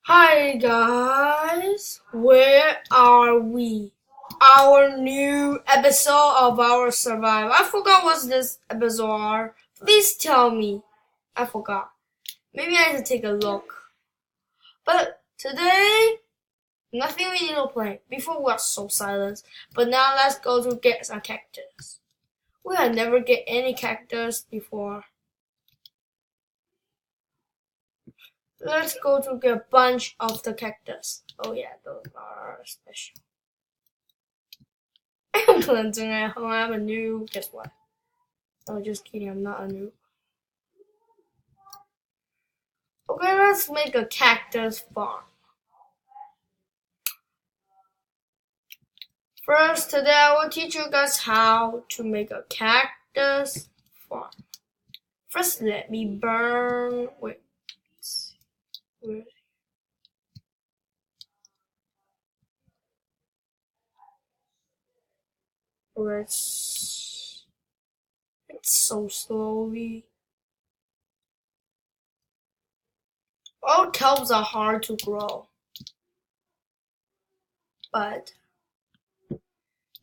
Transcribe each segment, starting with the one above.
Hi guys, where are we? Our new episode of our survival. I forgot what's this episode are. Please tell me. I forgot. Maybe I should take a look. But today, nothing we need to play. Before we were so silent. But now let's go to get some cactus. We had never get any cactus before. Let's go to get a bunch of the cactus. Oh yeah, those are special. I'm planting at home. I'm a noob. Guess what? Oh, just kidding. I'm not a noob. Okay, let's make a cactus farm. First, today I will teach you guys how to make a cactus farm. First, let me burn. Wait. It's so slowly. All kelps are hard to grow. But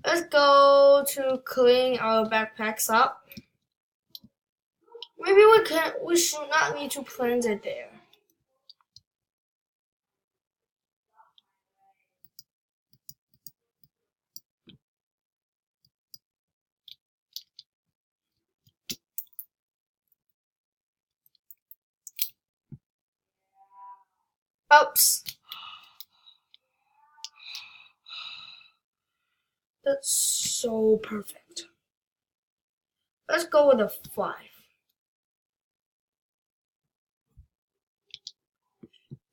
let's go to clean our backpacks up. Maybe we should not need to plant it there. Oops. That's so perfect. Let's go with a 5.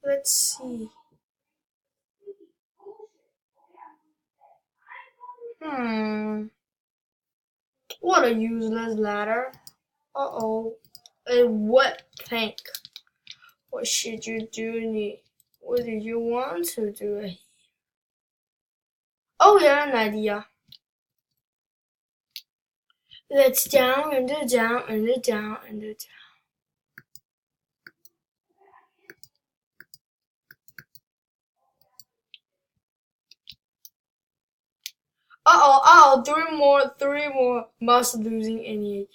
Let's see. What a useless ladder. Uh-oh. A wet plank. What should you do? What did you want to do? Oh yeah, an idea. Let's down and down and down and down. Uh-oh, 3 more. Must losing any HP.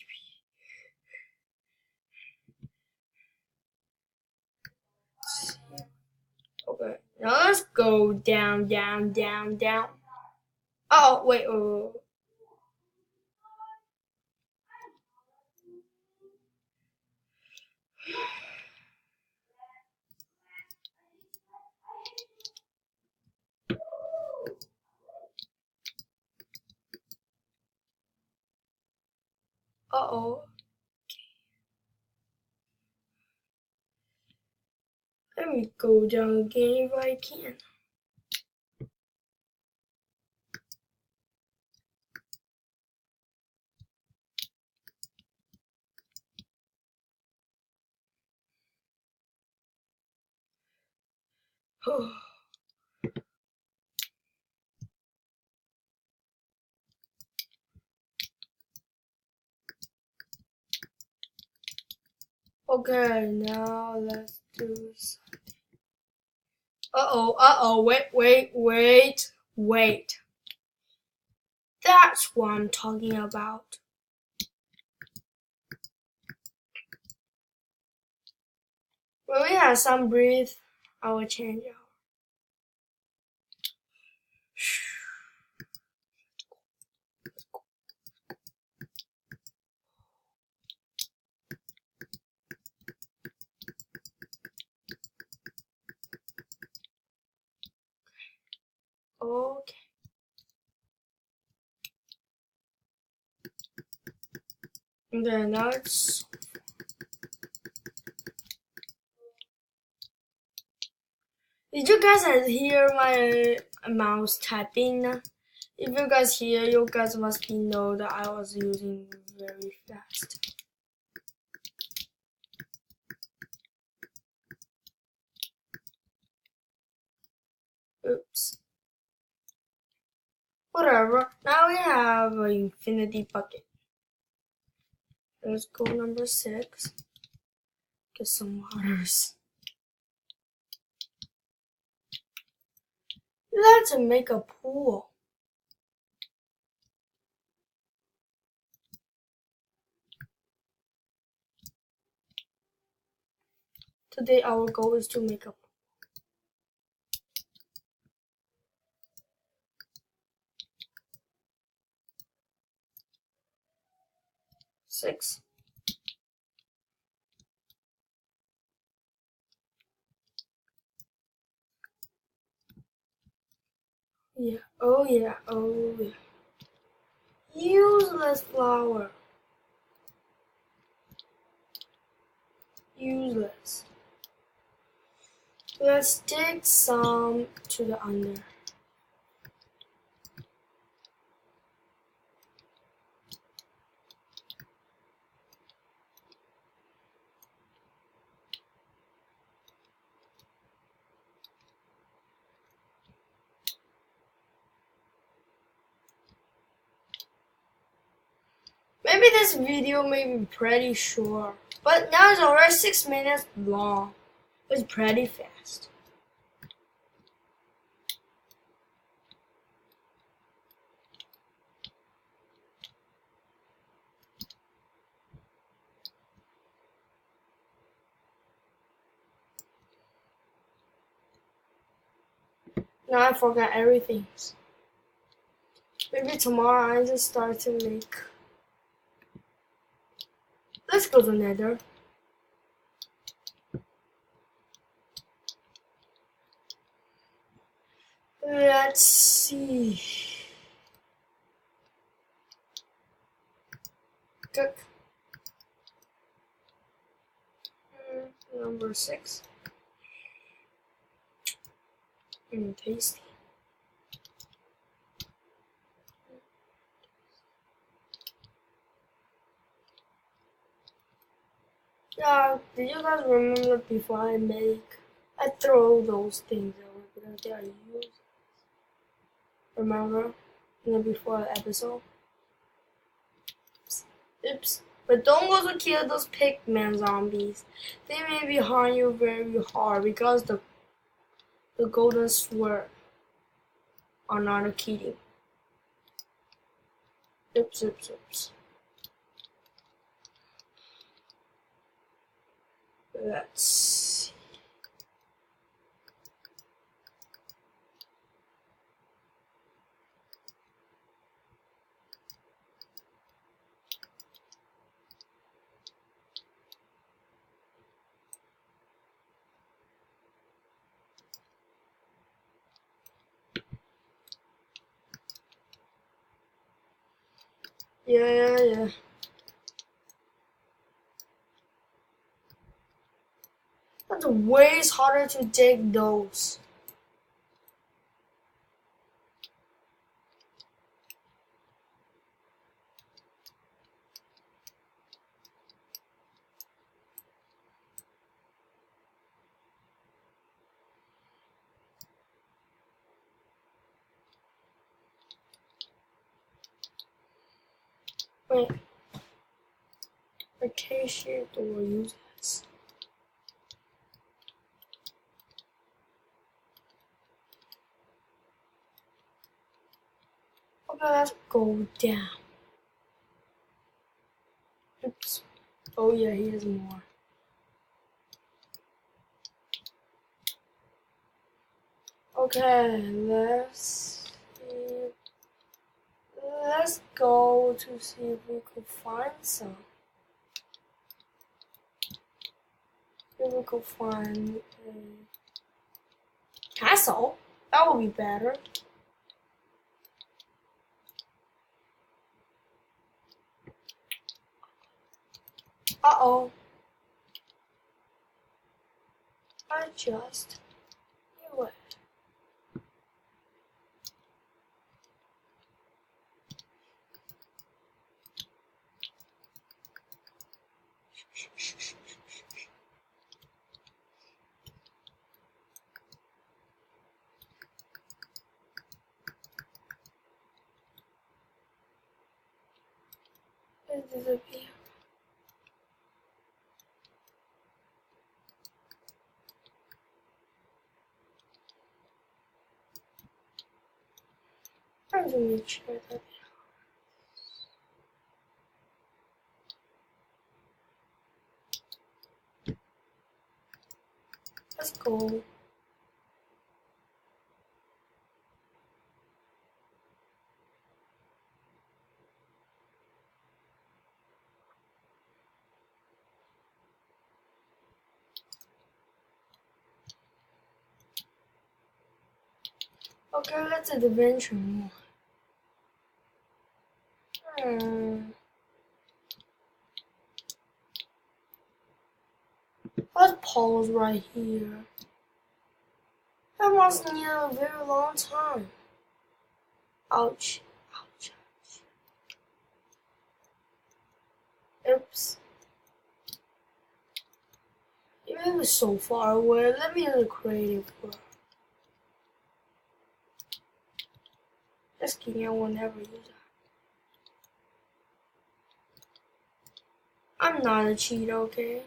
Okay, now let's go down. Uh-oh, wait. Uh-oh. Let me go down again if I can. Okay, now let's do something. Uh-oh, wait. That's what I'm talking about. When we have some breathe, I will change out. Okay. Okay, now it's... Did you guys hear my mouse tapping? If you guys hear, you guys must know that I was using very fast. Oops. Whatever. Now we have an infinity bucket. Let's go number 6. Get some waters. Let's make a pool. Today our goal is to make a pool. 6. Yeah, oh yeah, oh yeah. Useless flower. Useless. Let's dig some to the under. Maybe this video may be pretty short, but now it's already 6 minutes long. It's pretty fast. Now I forgot everything. Maybe tomorrow I just start to make. Let's go to nether. Let's see. Cook. Number 6. Tasty. Yeah, did you guys remember before I throw those things away because they are used. Remember in the before episode? Oops. But don't go to kill those pigman zombies. They may be harm you very hard because the golden sword are not kidding. Oops, oops, oops. Let's see. Yeah. That's way harder to dig those. Wait. Acacia door useless. Okay, let's go down. Oops. Oh yeah, here's more. Okay, let's see. Let's go to see if we could find some. If we could find a castle, that would be better. Uh-oh. I just knew it. It disappeared. Let me check that. Let's go. Okay, let's adventure more. Let's pause right here. That was near a very long time. Ouch. Ouch. Oops. Even it's so far away, let me use a creative world. Just kidding, I will never use that. I'm not a cheater, okay?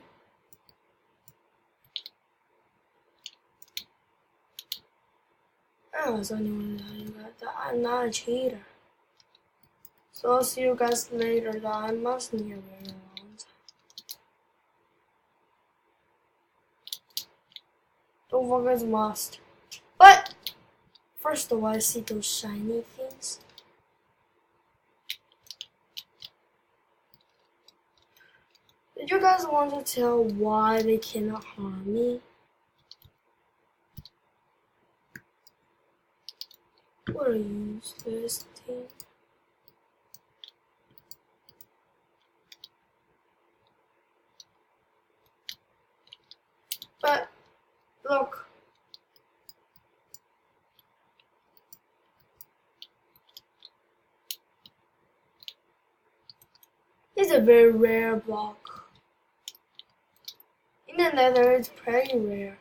I was only want to tell you guys that I'm not a cheater. So I'll see you guys later. That I must need a very long time. Don't forget the must. But first of all, I see those shiny things. Did you guys want to tell why they cannot harm me? What a useless thing. But look. It's a very rare block. In the nether, it's pretty rare.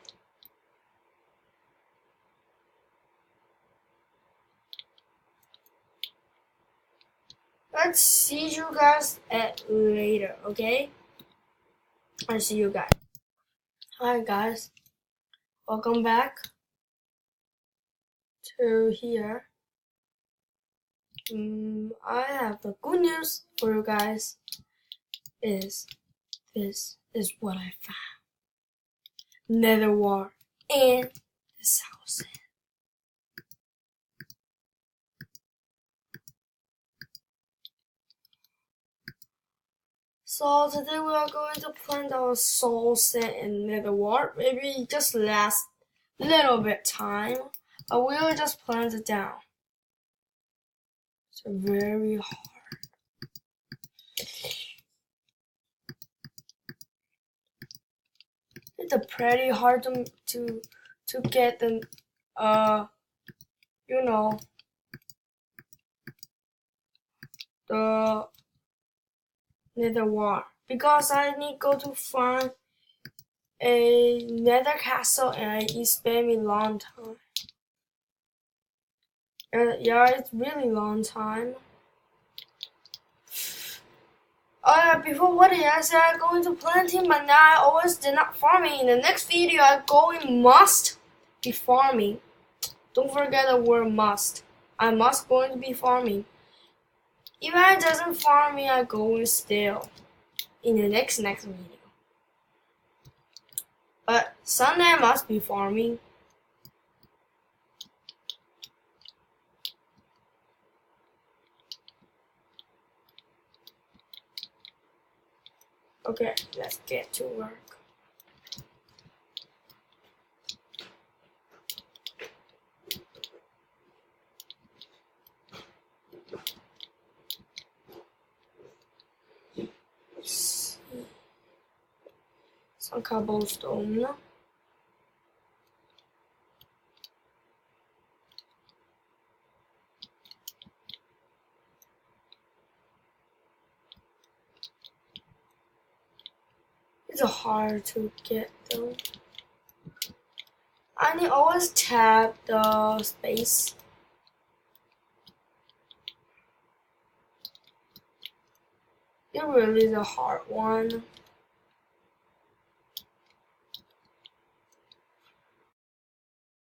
Let's see you guys at later, okay? I'll see you guys. Hi guys, welcome back to here. I have the good news for you guys. This is what I found. Nether wart and the soulsand. So today we are going to plant our soulsand and nether wart. Maybe just last a little bit time, but we will just plant it down. It's very hard. It's pretty hard to get the you know, the nether wart, because I need to go to find a nether castle and it spent me long time. Yeah, it's really long time. Before what I said, I'm going to planting, but now I always did not farming. In the next video, I'm going must be farming. Don't forget the word must. I must going to be farming. Even if it doesn't farm me, I'm going still in the next video. But Sunday I must be farming. Okay, let's get to work. Some cobblestone. It's hard to get though. I need always tap the space. It really is a hard one.